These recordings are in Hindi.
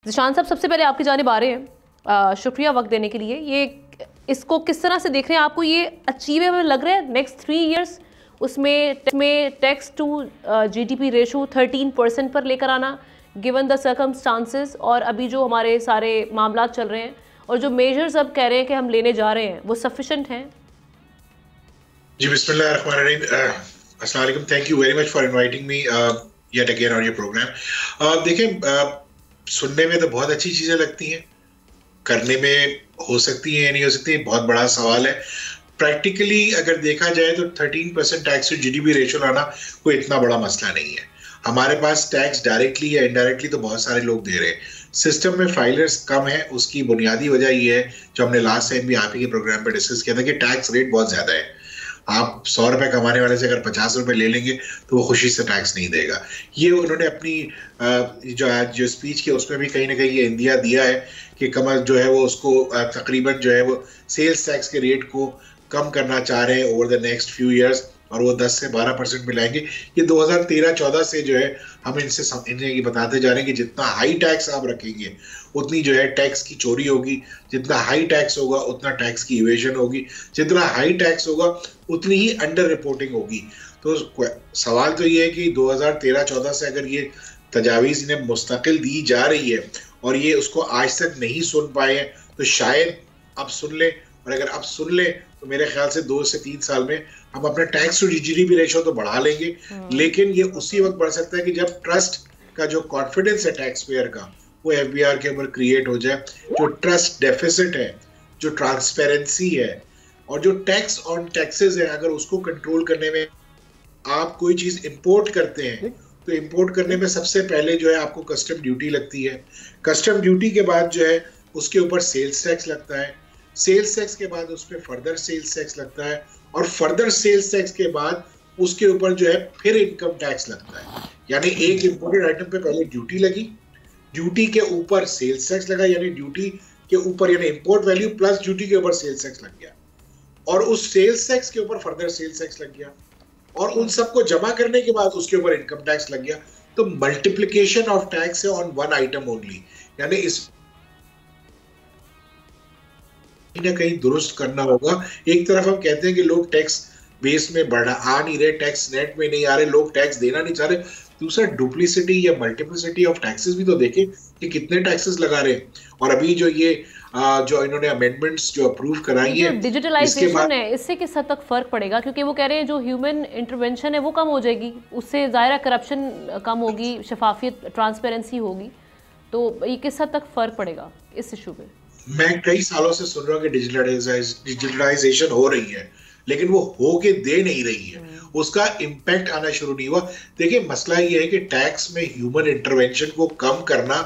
ज़ीशान साहब, सबसे पहले आपकी जानिब आ रहे हैं, शुक्रिया वक्त देने के लिए। ये इसको किस तरह से देख रहे हैं? आपको ये अचीवेबल लग रहा है नेक्स्ट 3 इयर्स उसमें टैक्स टू जीडीपी रेशो 13% पर लेकर आना, गिवन द सर्कमस्टांसेस, और अभी जो हमारे सारे मामला चल रहे हैं और जो मेजर्स अब कह रहे हैं कि हम लेने जा रहे हैं, वो सफिशेंट हैं? जी, बिस्मिल्लाहिर्रहमानिर्रहीम। अस्सलाम वालेकुम। Thank you very much for inviting me yet again on your program. देखें, सुनने में तो बहुत अच्छी चीज़ें लगती हैं, करने में हो सकती है या नहीं हो सकती है, बहुत बड़ा सवाल है। प्रैक्टिकली अगर देखा जाए तो 13% टैक्स टू जीडीपी रेशो लाना कोई इतना बड़ा मसला नहीं है। हमारे पास टैक्स डायरेक्टली या इनडायरेक्टली तो बहुत सारे लोग दे रहे हैं, सिस्टम में फाइलर्स कम है। उसकी बुनियादी वजह यह है, जो हमने लास्ट टाइम भी आप ही के प्रोग्राम पे डिस्कस किया था, कि टैक्स रेट बहुत ज़्यादा है। आप 100 रुपए कमाने वाले से अगर 50 रुपए ले लेंगे तो वो खुशी से टैक्स नहीं देगा। ये उन्होंने अपनी जो स्पीच की उसमें भी कहीं ना कहीं ये इंदिया दिया है कि कमर जो है वो उसको तकरीबन जो है वो सेल्स टैक्स के रेट को कम करना चाह रहे हैं over the next few years, और वो 10 से 12% में लाएंगे। ये 2013-14 से जो है हम इन्हें ये बताते जा रहे हैं कि जितना हाई टैक्स आप रखेंगे उतनी जो है टैक्स की चोरी होगी, जितना हाई टैक्स होगा उतना टैक्स की इवेजन होगी, जितना हाई टैक्स होगा उतनी ही अंडर रिपोर्टिंग होगी। तो सवाल तो ये है कि 2013-14 से अगर ये तजावीज़ इन्हें मुस्तकिल दी जा रही है और ये उसको आज तक नहीं सुन पाए हैं, तो शायद अब सुन लें, और अगर अब सुन लें तो मेरे ख्याल से 2 से 3 साल में हम अपना टैक्स टू जीडीपी रेशो तो बढ़ा लेंगे। लेकिन ये उसी वक्त बढ़ सकता है कि जब ट्रस्ट का जो कॉन्फिडेंस है टैक्स पेयर का, वो एफबीआर के ऊपर क्रिएट हो जाए। जो ट्रस्ट डेफिसिट है, जो ट्रांसपेरेंसी है, और जो टैक्स ऑन टैक्सेस है, अगर उसको कंट्रोल करने में आप कोई चीज इंपोर्ट करते हैं तो इंपोर्ट करने में सबसे पहले जो है आपको कस्टम ड्यूटी लगती है। कस्टम ड्यूटी के बाद जो है उसके ऊपर सेल्स टैक्स लगता है, सेल्स टैक्स के बाद उस पर फर्दर सेल्स टैक्स लगता है, और फर्दर सेल्स टैक्स के बाद उसके ऊपर जो है फिर इनकम टैक्स लगता है। यानी एक इंपोर्टेड आइटम पे पहले ड्यूटी लगी, ड्यूटी के ऊपर सेल्स टैक्स लगा, यानी ड्यूटी के ऊपर यानी इंपोर्ट वैल्यू प्लस ड्यूटी के ऊपर सेल्स टैक्स लग गया, और उस सेल्स टैक्स के ऊपर फर्दर सेल्स टैक्स लग गया, और उन सबको जमा करने के बाद उसके ऊपर इनकम टैक्स लग गया। तो मल्टीप्लिकेशन ऑफ टैक्स है ऑन वन आइटम ओनली। यानी इस कहीं ना कहीं दुरुस्त करना होगा। एक तरफ हम कहते हैं कि लोग टैक्स बेस में बढ़ा आ नहीं रहे, टैक्स नेट में नहीं आ रहे, लोग टैक्स देना नहीं चाह रहे। दूसरा, डुप्लिसिटी या मल्टीप्लिसिटी ऑफ टैक्सेस भी तो देखें कि कितने टैक्सेस लगा रहे हैं। और अभी जो ये जो इन्होंने अमेंडमेंट्स जो अप्रूव कराई है, डिजिटलाइजेशन है, इससे किस हद तक फर्क पड़ेगा? क्योंकि वो कह रहे हैं जो ह्यूमन इंटरवेंशन है वो कम हो जाएगी, उससे ज़ाहिर करप्शन कम होगी, शफाफियत, ट्रांसपेरेंसी होगी। तो ये किस हद तक फर्क पड़ेगा इस इशू पे? मैं कई सालों से सुन रहा हूँ कि डिजिटलाइजेशन हो रही है, लेकिन वो हो के दे नहीं रही है, उसका इम्पैक्ट आना शुरू नहीं हुआ। देखिए, मसला ये है कि टैक्स में ह्यूमन इंटरवेंशन को कम करना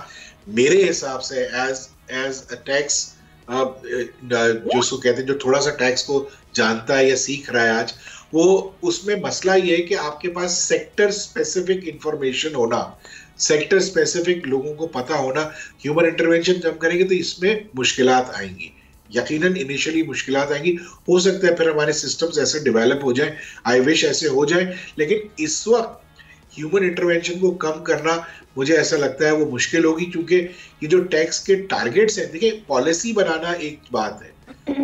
मेरे हिसाब से एज अ टैक्स जो उसको कहते हैं, जो थोड़ा सा टैक्स को जानता है या सीख रहा है आज, वो उसमें मसला ये है कि आपके पास सेक्टर स्पेसिफिक इंफॉर्मेशन होना, सेक्टर स्पेसिफिक लोगों को पता होना। ह्यूमन इंटरवेंशन जब करेंगे तो इसमें मुश्किलात आएंगी, यकीनन इनिशियली मुश्किलात आएंगी। हो सकता है फिर हमारे सिस्टम्स ऐसे डेवलप हो जाए, आई विश ऐसे हो जाए, लेकिन इस वक्त ह्यूमन इंटरवेंशन को कम करना मुझे ऐसा लगता है वो मुश्किल होगी, क्योंकि ये जो टैक्स के टारगेट्स हैं, देखिए पॉलिसी बनाना एक बात है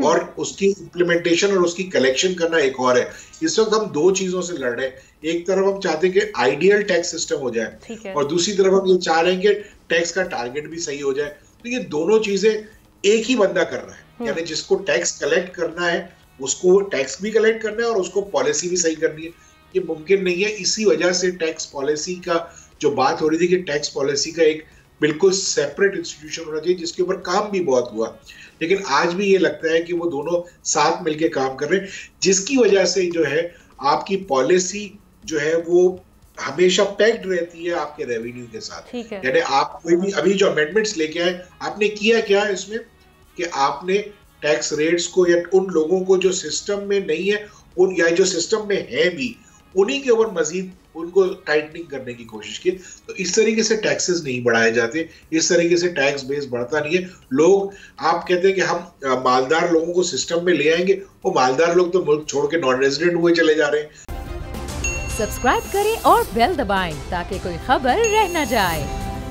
और उसकी इम्प्लीमेंटेशन और उसकी कलेक्शन करना एक और है। इस वक्त हम दो चीजों से लड़ रहे हैं। एक तरफ हम चाहते हैं कि आइडियल टैक्स सिस्टम हो जाए, और दूसरी तरफ हम ये चाह रहे हैं कि टैक्स का टारगेट भी सही हो जाए। तो ये दोनों चीजें एक ही बंदा कर रहा है, यानी जिसको टैक्स कलेक्ट करना है उसको टैक्स भी कलेक्ट करना है और उसको पॉलिसी भी सही करनी है। ये मुमकिन नहीं है। इसी वजह से टैक्स पॉलिसी का जो बात हो रही थी कि टैक्स पॉलिसी का एक बिल्कुल सेपरेट इंस्टीट्यूशन होना चाहिए, जिसके ऊपर काम भी बहुत हुआ, लेकिन आज भी ये लगता है कि वो दोनों साथ मिलकर काम कर रहे हैं, जिसकी वजह से जो है आपकी पॉलिसी जो है वो हमेशा पैक्ड रहती है आपके रेवेन्यू के साथ। यानी आप कोई भी अभी जो अमेंडमेंट्स लेके आए, आपने किया क्या है इसमें कि आपने टैक्स रेट्स को या उन लोगों को जो सिस्टम में नहीं है उन या जो सिस्टम में है भी उन्हीं के ऊपर मजीद उनको टाइटनिंग करने की कोशिश की। तो इस तरीके से टैक्सेस नहीं बढ़ाए जाते, इस तरीके से टैक्स बेस बढ़ता नहीं है। लोग, आप कहते हैं कि हम मालदार लोगों को सिस्टम में ले आएंगे, वो मालदार लोग तो मुल्क छोड़ के नॉन रेजिडेंट हुए चले जा रहे हैं। सब्सक्राइब करें और बेल दबाएं ताकि कोई खबर रह न जाए।